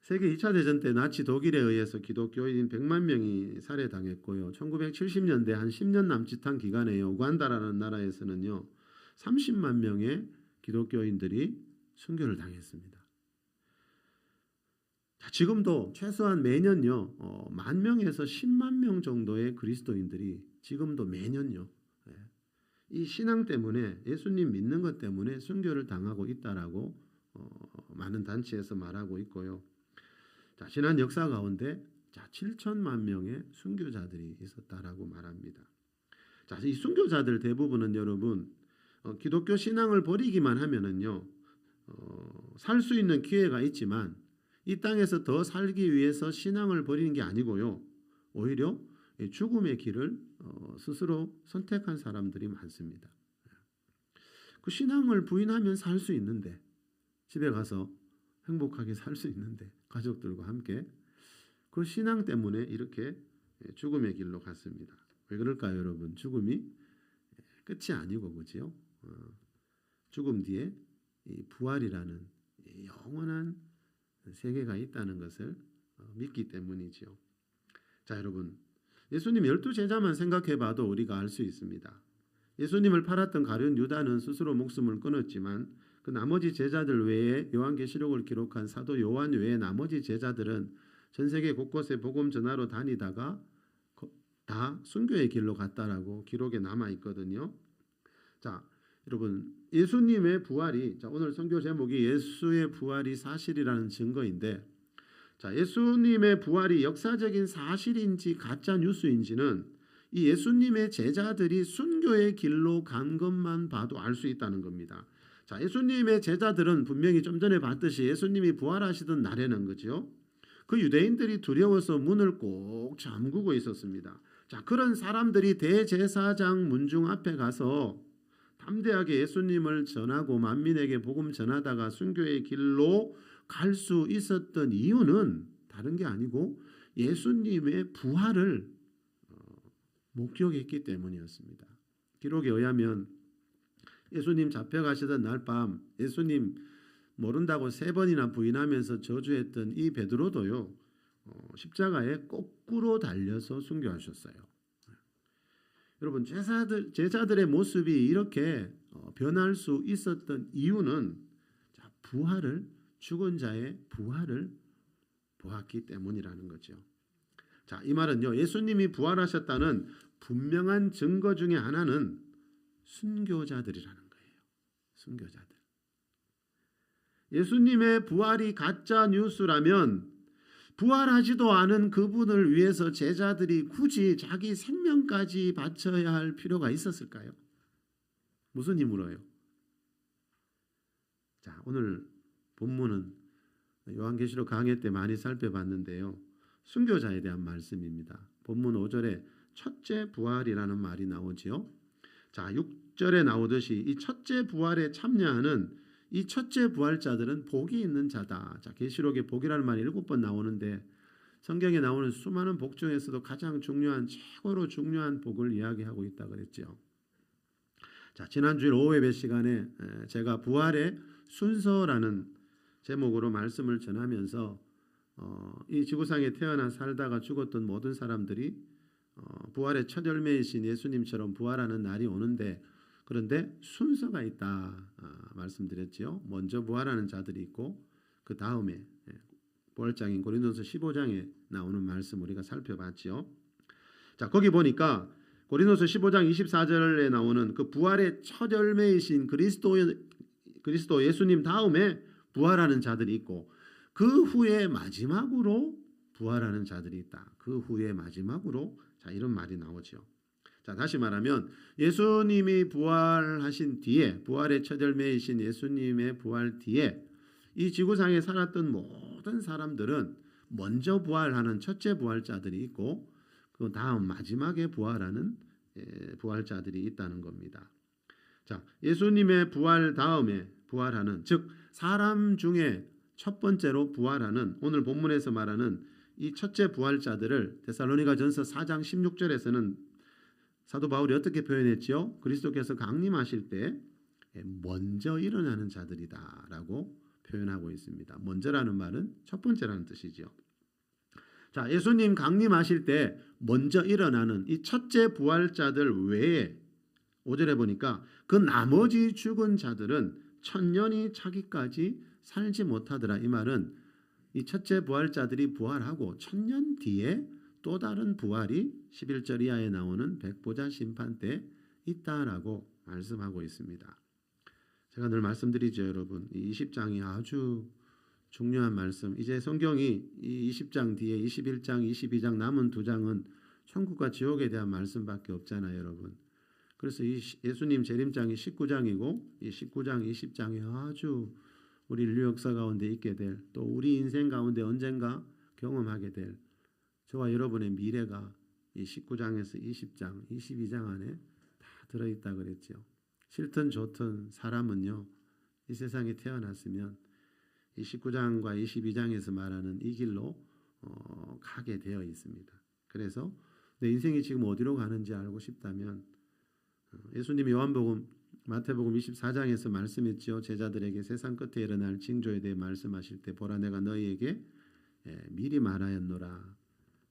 세계 2차 대전 때 나치 독일에 의해서 기독교인 100만 명이 살해당했고요. 1970년대 한 10년 남짓한 기간에 우간다라는 나라에서는요. 30만 명의 기독교인들이 순교를 당했습니다. 자, 지금도 최소한 매년요. 10,000명에서 10만 명 정도의 그리스도인들이 지금도 매년요. 이 신앙 때문에 예수님 믿는 것 때문에 순교를 당하고 있다라고 많은 단체에서 말하고 있고요. 자, 지난 역사 가운데 7천만 명의 순교자들이 있었다라고 말합니다. 자, 이 순교자들 대부분은 여러분 기독교 신앙을 버리기만 하면은요 살 수 있는 기회가 있지만 이 땅에서 더 살기 위해서 신앙을 버리는 게 아니고요 오히려 죽음의 길을 스스로 선택한 사람들이 많습니다. 그 신앙을 부인하면 살 수 있는데 집에 가서 행복하게 살 수 있는데 가족들과 함께 그 신앙 때문에 이렇게 죽음의 길로 갔습니다. 왜 그럴까요, 여러분? 죽음이 끝이 아니고 그죠? 죽음 뒤에 이 부활이라는 영원한 세계가 있다는 것을 믿기 때문이죠. 자, 여러분, 예수님 12제자만 생각해봐도 우리가 알 수 있습니다. 예수님을 팔았던 가룟 유다는 스스로 목숨을 끊었지만 그 나머지 제자들 외에 요한계시록을 기록한 사도 요한 외에 나머지 제자들은 전 세계 곳곳에 복음 전하러 다니다가 다 순교의 길로 갔다라고 기록에 남아 있거든요. 자, 여러분, 예수님의 부활이 오늘 선교 제목이 예수의 부활이 사실이라는 증거인데 자, 예수님의 부활이 역사적인 사실인지 가짜 뉴스인지는 이 예수님의 제자들이 순교의 길로 간 것만 봐도 알 수 있다는 겁니다. 자, 예수님의 제자들은 분명히 좀 전에 봤듯이 예수님이 부활하시던 날에는 그죠? 그 유대인들이 두려워서 문을 꼭 잠그고 있었습니다. 자, 그런 사람들이 대제사장 문중 앞에 가서 담대하게 예수님을 전하고 만민에게 복음 전하다가 순교의 길로 갈 수 있었던 이유는 다른 게 아니고 예수님의 부활을 목격했기 때문이었습니다. 기록에 의하면 예수님 잡혀가시던 날 밤 예수님 모른다고 3번이나 부인하면서 저주했던 이 베드로도요 십자가에 거꾸로 달려서 순교하셨어요. 여러분, 제자들의 모습이 이렇게 변할 수 있었던 이유는 부활을 죽은 자의 부활을 보았기 때문이라는 거죠. 자, 이 말은요 예수님이 부활하셨다는 분명한 증거 중에 하나는 순교자들이라는 거예요. 순교자들. 예수님의 부활이 가짜 뉴스라면 부활하지도 않은 그분을 위해서 제자들이 굳이 자기 생명까지 바쳐야 할 필요가 있었을까요? 무슨 힘으로요? 자, 오늘 본문은 요한계시록 강해 때 많이 살펴봤는데요. 순교자에 대한 말씀입니다. 본문 5절에 첫째 부활이라는 말이 나오지요. 자, 6절에 나오듯이 이 첫째 부활에 참여하는 이 첫째 부활자들은 복이 있는 자다. 자, 계시록에 복이라는 말이 7번 나오는데 성경에 나오는 수많은 복 중에서도 가장 중요한 최고로 중요한 복을 이야기하고 있다 그랬죠. 자, 지난 주일 오후 예배 시간에 제가 부활의 순서라는 제목으로 말씀을 전하면서 이 지구상에 태어나 살다가 죽었던 모든 사람들이 부활의 첫 열매이신 예수님처럼 부활하는 날이 오는데 그런데 순서가 있다 말씀드렸죠. 먼저 부활하는 자들이 있고 그 다음에 부활장인 고린도서 15장에 나오는 말씀 우리가 살펴봤죠. 자, 거기 보니까 고린도서 15장 24절에 나오는 그 부활의 첫 열매이신 그리스도 예수님 다음에 부활하는 자들이 있고 그 후에 마지막으로 부활하는 자들이 있다. 그 후에 마지막으로 자, 이런 말이 나오죠. 자, 다시 말하면 예수님이 부활하신 뒤에, 부활의 첫 열매이신 예수님의 부활 뒤에 이 지구상에 살았던 모든 사람들은 먼저 부활하는 첫째 부활자들이 있고 그 다음 마지막에 부활하는 부활자들이 있다는 겁니다. 자, 예수님의 부활 다음에 부활하는, 즉 사람 중에 첫 번째로 부활하는, 오늘 본문에서 말하는 이 첫째 부활자들을 데살로니가전서 4장 16절에서는 사도 바울이 어떻게 표현했지요? 그리스도께서 강림하실 때 먼저 일어나는 자들이다라고 표현하고 있습니다. 먼저라는 말은 첫 번째라는 뜻이지요. 자, 예수님 강림하실 때 먼저 일어나는 이 첫째 부활자들 외에 5절에 보니까 그 나머지 죽은 자들은 천년이 차기까지 살지 못하더라. 이 말은 이 첫째 부활자들이 부활하고 천년 뒤에 또 다른 부활이 11절 이하에 나오는 백보자 심판 때 있다라고 말씀하고 있습니다. 제가 늘 말씀드리죠, 여러분. 이 20장이 아주 중요한 말씀. 이제 성경이 이 20장 뒤에 21장, 22장 남은 2장은 천국과 지옥에 대한 말씀밖에 없잖아요, 여러분. 그래서 이 예수님 재림장이 19장이고 이 19장, 20장이 아주 우리 인류 역사 가운데 있게 될, 또 우리 인생 가운데 언젠가 경험하게 될 저와 여러분의 미래가 이 19장에서 20장, 22장 안에 다 들어있다 그랬죠. 싫든 좋든 사람은요, 이 세상에 태어났으면 이 19장과 22장에서 말하는 이 길로 가게 되어 있습니다. 그래서 내 인생이 지금 어디로 가는지 알고 싶다면 예수님이 요한복음, 마태복음 24장에서 말씀했죠. 제자들에게 세상 끝에 일어날 징조에 대해 말씀하실 때 보라 내가 너희에게 미리 말하였노라.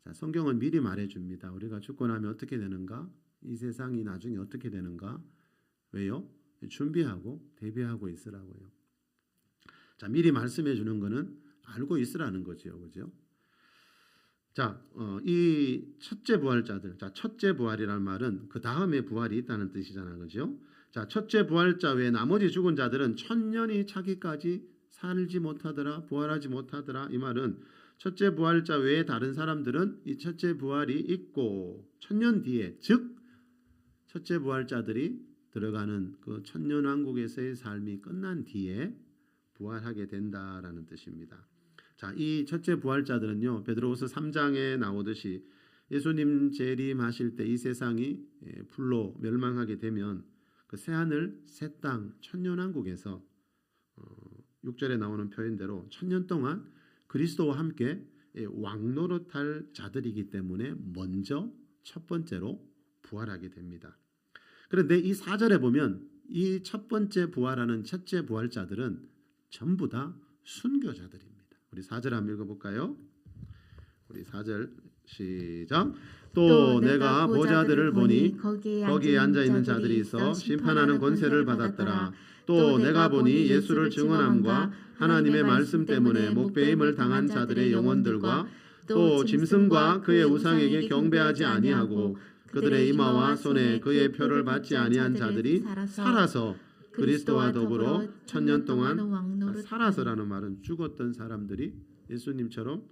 자, 성경은 미리 말해줍니다. 우리가 죽고 나면 어떻게 되는가? 이 세상이 나중에 어떻게 되는가? 왜요? 준비하고 대비하고 있으라고요. 자, 미리 말씀해 주는 것은 알고 있으라는 거죠. 그죠? 자, 이 첫째 부활자들, 자, 첫째 부활이란 말은 그 다음에 부활이 있다는 뜻이잖아요. 그죠? 자, 첫째 부활자 외에 나머지 죽은 자들은 천년이 차기까지 살지 못하더라, 부활하지 못하더라. 이 말은 첫째 부활자 외에 다른 사람들은 이 첫째 부활이 있고 천년 뒤에, 즉 첫째 부활자들이 들어가는 그 천년왕국에서의 삶이 끝난 뒤에 부활하게 된다라는 뜻입니다. 자, 이 첫째 부활자들은요, 베드로후서 3장에 나오듯이 예수님 재림하실 때 이 세상이 불로 멸망하게 되면 그 새하늘 새 땅 천년왕국에서 6절에 나오는 표현대로 천년 동안 그리스도와 함께 왕노릇할 자들이기 때문에 먼저 첫 번째로 부활하게 됩니다. 그런데 이 4절에 보면 이 첫 번째 부활하는 첫째 부활자들은 전부 다 순교자들입니다. 우리 4절 한번 읽어볼까요? 우리 4절 시작. 또 내가 보좌들을 보니 거기에 앉아있는 자들이 있어 심판하는 권세를 받았더라. 또 내가 보니 예수를 증언함과 하나님의 말씀 때문에 목배임을 당한 자들의 영혼들과 또 짐승과 그의 우상에게 경배하지 아니하고 그들의 이마와 손에 그의 표를 받지 아니한 자들이 살아서 그리스도와 더불어 천년 동안 살아서라는 말은 죽었던 사람들이 예수님처럼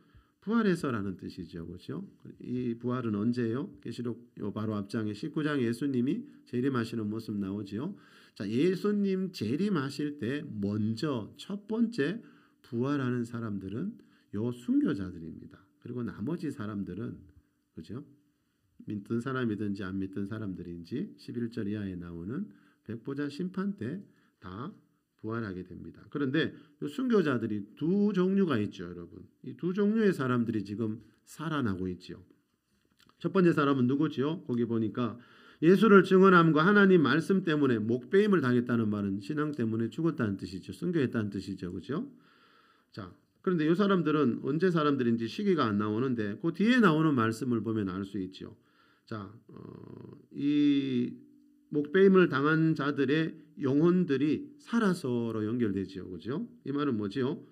부활해서라는 뜻이죠. 그렇죠? 이 부활은 언제예요? 계시록 바로 앞장에 19장에 예수님이 재림하시는 모습 나오지요. 자, 예수님 재림하실 때 먼저 첫 번째 부활하는 사람들은 요 순교자들입니다. 그리고 나머지 사람들은 그죠? 믿던 사람이든지 안 믿던 사람들인지 11절 이하에 나오는 백보자 심판 때 다 부활하게 됩니다. 그런데 이 순교자들이 두 종류가 있죠, 여러분. 이 두 종류의 사람들이 지금 살아나고 있죠. 첫 번째 사람은 누구지요? 거기 보니까 예수를 증언함과 하나님 말씀 때문에 목배임을 당했다는 말은 신앙 때문에 죽었다는 뜻이죠. 순교했다는 뜻이죠, 그렇죠? 자, 그런데 이 사람들은 언제 사람들인지 시기가 안 나오는데 그 뒤에 나오는 말씀을 보면 알 수 있죠. 자, 이 목배임을 당한 자들의 영혼들이 살아서로 연결되지요, 그죠? 이 말은 뭐지요?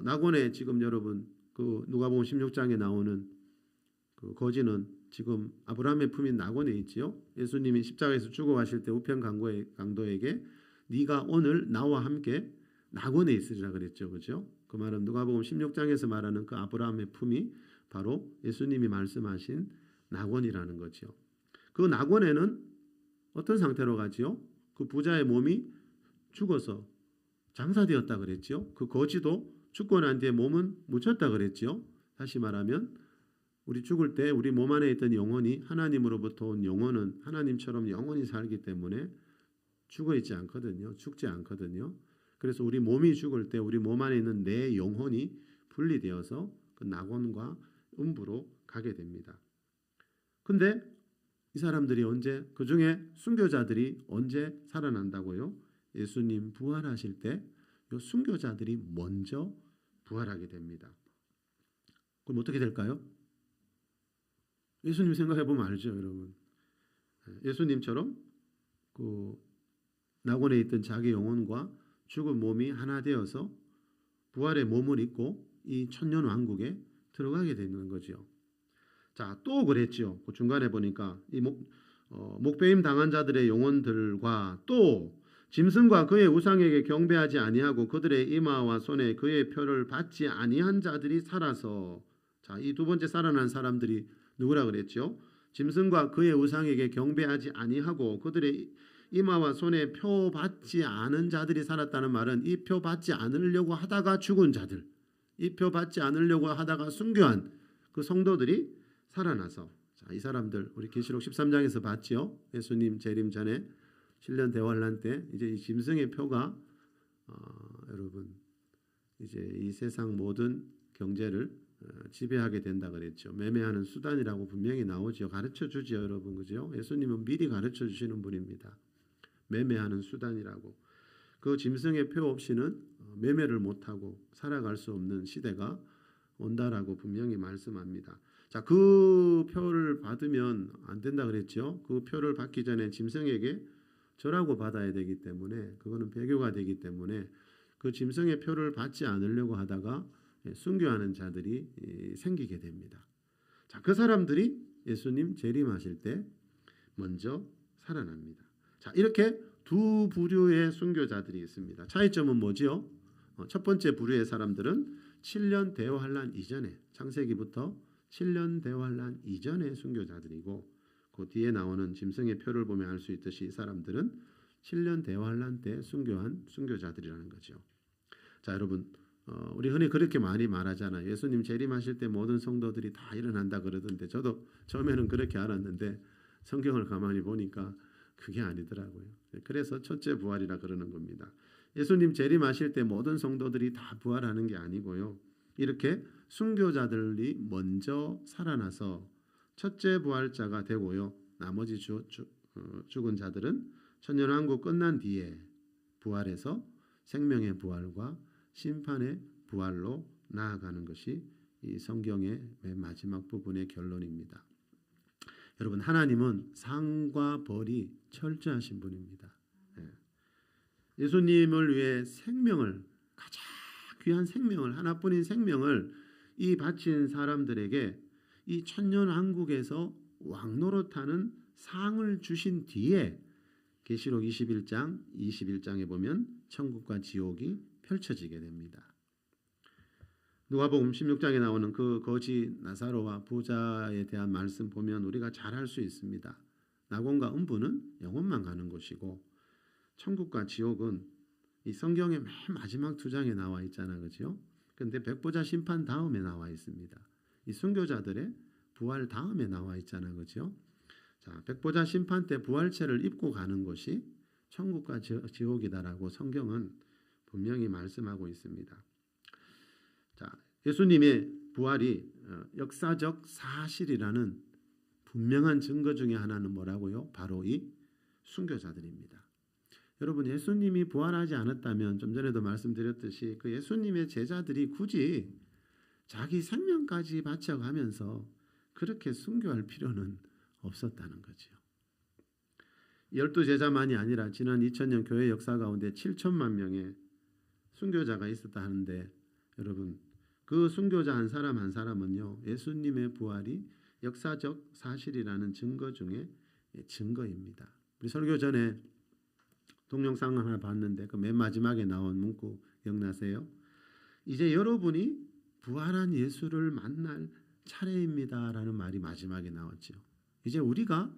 낙원에 지금 여러분 그 누가복음 16장에 나오는 그 거지는 지금 아브라함의 품인 낙원에 있지요. 예수님이 십자가에서 죽어가실 때 우편 강도에게 네가 오늘 나와 함께 낙원에 있으리라 그랬죠, 그죠? 그 말은 누가복음 16장에서 말하는 그 아브라함의 품이 바로 예수님이 말씀하신 낙원이라는 거죠. 그 낙원에는 어떤 상태로 가지요? 그 부자의 몸이 죽어서 장사되었다 그랬죠. 그 거지도 죽고 난 뒤에 몸은 묻혔다 그랬죠. 다시 말하면 우리 죽을 때 우리 몸 안에 있던 영혼이 하나님으로부터 온 영혼은 하나님처럼 영원히 살기 때문에 죽어 있지 않거든요. 죽지 않거든요. 그래서 우리 몸이 죽을 때 우리 몸 안에 있는 내 영혼이 분리되어서 그 낙원과 음부로 가게 됩니다. 근데 이 사람들이 언제, 그 중에 순교자들이 언제 살아난다고요? 예수님 부활하실 때 이 순교자들이 먼저 부활하게 됩니다. 그럼 어떻게 될까요? 예수님 생각해 보면 알죠, 여러분. 예수님처럼 그 낙원에 있던 자기 영혼과 죽은 몸이 하나 되어서 부활의 몸을 입고 이 천년 왕국에 들어가게 되는 거죠. 자, 또 그랬죠. 그 중간에 보니까 이 목배임 당한 자들의 영혼들과 또 짐승과 그의 우상에게 경배하지 아니하고 그들의 이마와 손에 그의 표를 받지 아니한 자들이 살아서, 자, 이 두 번째 살아난 사람들이 누구라 그랬죠? 짐승과 그의 우상에게 경배하지 아니하고 그들의 이마와 손에 표 받지 않은 자들이 살았다는 말은 이 표 받지 않으려고 하다가 죽은 자들, 이 표 받지 않으려고 하다가 순교한 그 성도들이 살아나서, 자, 이 사람들 우리 계시록 13장에서 봤죠. 예수님 재림 전에 7년 대환란 때 이제 이 짐승의 표가 여러분 이제 이 세상 모든 경제를 지배하게 된다 그랬죠. 매매하는 수단이라고 분명히 나오죠. 가르쳐 주죠, 여러분. 그죠? 예수님은 미리 가르쳐 주시는 분입니다. 매매하는 수단이라고. 그 짐승의 표 없이는 매매를 못하고 살아갈 수 없는 시대가 온다라고 분명히 말씀합니다. 자, 그 표를 받으면 안 된다 그랬죠. 그 표를 받기 전에 짐승에게 절하고 받아야 되기 때문에, 그거는 배교가 되기 때문에 그 짐승의 표를 받지 않으려고 하다가 순교하는 자들이 생기게 됩니다. 자, 그 사람들이 예수님 재림하실 때 먼저 살아납니다. 자, 이렇게 두 부류의 순교자들이 있습니다. 차이점은 뭐지요? 첫 번째 부류의 사람들은 7년 대환란 이전에, 창세기부터 7년 대환란 이전의 순교자들이고, 그 뒤에 나오는 짐승의 표를 보면 알 수 있듯이 이 사람들은 7년 대환란 때 순교한 순교자들이라는 거죠. 자, 여러분, 우리 흔히 그렇게 많이 말하잖아요. 예수님 재림하실 때 모든 성도들이 다 일어난다 그러던데, 저도 처음에는 그렇게 알았는데 성경을 가만히 보니까 그게 아니더라고요. 그래서 첫째 부활이라 그러는 겁니다. 예수님 재림하실 때 모든 성도들이 다 부활하는 게 아니고요. 이렇게 순교자들이 먼저 살아나서 첫째 부활자가 되고요. 나머지 죽은 자들은 천년왕국 끝난 뒤에 부활해서 생명의 부활과 심판의 부활로 나아가는 것이 이 성경의 맨 마지막 부분의 결론입니다. 여러분, 하나님은 상과 벌이 철저하신 분입니다. 예수님을 위해 생명을, 가장 귀한 생명을, 하나뿐인 생명을 이 바친 사람들에게 이 천년 왕국에서 왕노릇하는 상을 주신 뒤에 계시록 21장, 21장에 보면 천국과 지옥이 펼쳐지게 됩니다. 누가복음 16장에 나오는 그 거지 나사로와 부자에 대한 말씀 보면 우리가 잘 알 수 있습니다. 낙원과 음부는 영혼만 가는 곳이고 천국과 지옥은 이 성경의 맨 마지막 두 장에 나와 있잖아요. 그렇죠? 그런데 백보자 심판 다음에 나와 있습니다. 이 순교자들의 부활 다음에 나와 있잖아요. 그렇죠? 자, 백보자 심판 때 부활체를 입고 가는 것이 천국과 지옥이다라고 성경은 분명히 말씀하고 있습니다. 자, 예수님의 부활이 역사적 사실이라는 분명한 증거 중에 하나는 뭐라고요? 바로 이 순교자들입니다. 여러분, 예수님이 부활하지 않았다면 좀 전에도 말씀드렸듯이 그 예수님의 제자들이 굳이 자기 생명까지 바쳐가면서 그렇게 순교할 필요는 없었다는 거죠. 12제자만이 아니라 지난 2000년 교회 역사 가운데 7천만 명의 순교자가 있었다 하는데, 여러분, 그 순교자 한 사람 한 사람은요, 예수님의 부활이 역사적 사실이라는 증거 중에 증거입니다. 우리 설교 전에 동영상 하나 봤는데 그 맨 마지막에 나온 문구 기억나세요? 이제 여러분이 부활한 예수를 만날 차례입니다라는 말이 마지막에 나왔죠. 이제 우리가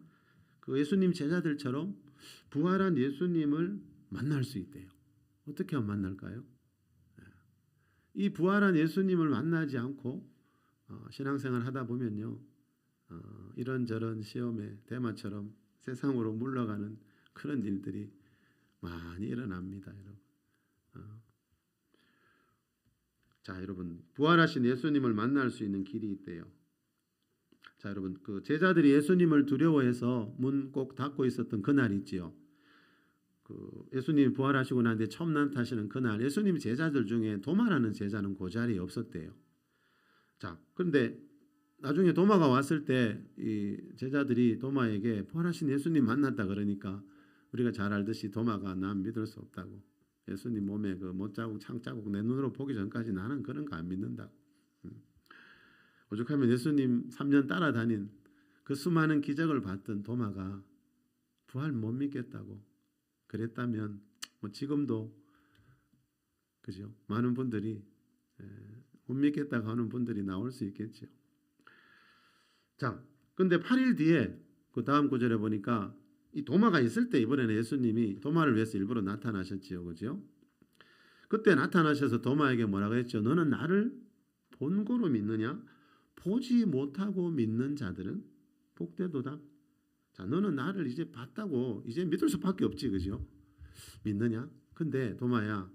그 예수님 제자들처럼 부활한 예수님을 만날 수 있대요. 어떻게 하면 만날까요? 이 부활한 예수님을 만나지 않고 신앙생활 하다 보면요, 이런저런 시험에 대마처럼 세상으로 물러가는 그런 일들이 많이 일어납니다, 여러분. 자, 여러분, 부활하신 예수님을 만날 수 있는 길이 있대요. 자, 여러분, 그 제자들이 예수님을 두려워해서 문 꼭 닫고 있었던 그날 있지요. 그 예수님이 부활하시고 난 뒤에 처음 나타나시는 그날, 예수님 제자들 중에 도마라는 제자는 그 자리에 없었대요. 자, 그런데 나중에 도마가 왔을 때 이 제자들이 도마에게 부활하신 예수님 만났다 그러니까 우리가 잘 알듯이 도마가 난 믿을 수 없다고, 예수님 몸에 그 못자국 창자국 내 눈으로 보기 전까지 나는 그런 거 안 믿는다고. 오죽하면 예수님 3년 따라다닌 그 수많은 기적을 봤던 도마가 부활 못 믿겠다고 그랬다면 뭐 지금도 그죠? 많은 분들이 못 믿겠다고 하는 분들이 나올 수 있겠죠. 자, 근데 8일 뒤에 그 다음 구절에 보니까 이 도마가 있을 때 이번에는 예수님이 도마를 위해서 일부러 나타나셨지요, 그죠? 그때 나타나셔서 도마에게 뭐라고 했죠? 너는 나를 본고로 믿느냐? 보지 못하고 믿는 자들은 복되도다. 자, 너는 나를 이제 봤다고 이제 믿을 수밖에 없지, 그죠? 믿느냐? 근데 도마야,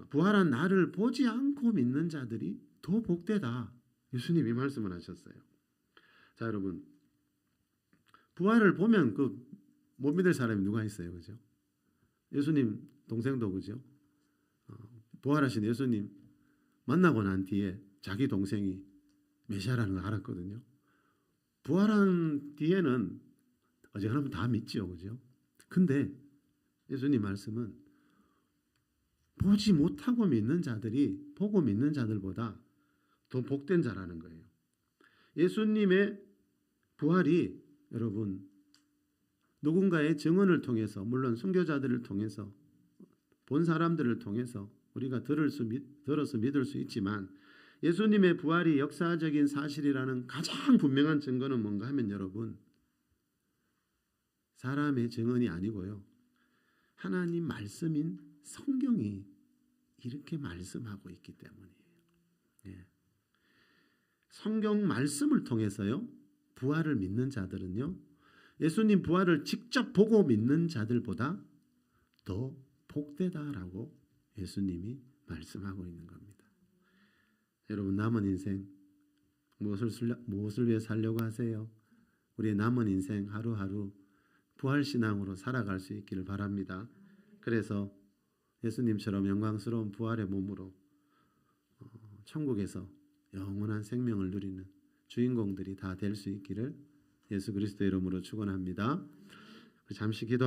부활한 나를 보지 않고 믿는 자들이 더 복되다. 예수님이 말씀을 하셨어요. 자, 여러분, 부활을 보면 그 못 믿을 사람이 누가 있어요, 그죠? 예수님 동생도 그죠? 부활하신 예수님 만나고 난 뒤에 자기 동생이 메시아라는 걸 알았거든요. 부활한 뒤에는 어지간하면 다 믿지요, 그죠? 근데 예수님 말씀은 보지 못하고 믿는 자들이 보고 믿는 자들보다 더 복된 자라는 거예요. 예수님의 부활이 여러분 누군가의 증언을 통해서, 물론 순교자들을 통해서, 본 사람들을 통해서 우리가 들어서 믿을 수 있지만, 예수님의 부활이 역사적인 사실이라는 가장 분명한 증거는 뭔가 하면 여러분, 사람의 증언이 아니고요, 하나님 말씀인 성경이 이렇게 말씀하고 있기 때문이에요. 예. 성경 말씀을 통해서요, 부활을 믿는 자들은요, 예수님 부활을 직접 보고 믿는 자들보다 더 복되다라고 예수님이 말씀하고 있는 겁니다. 여러분, 남은 인생 무엇을 위해 살려고 하세요? 우리의 남은 인생 하루하루 부활신앙으로 살아갈 수 있기를 바랍니다. 그래서 예수님처럼 영광스러운 부활의 몸으로 천국에서 영원한 생명을 누리는 주인공들이 다 될 수 있기를 예수 그리스도의 이름으로 축원합니다. 잠시 기도.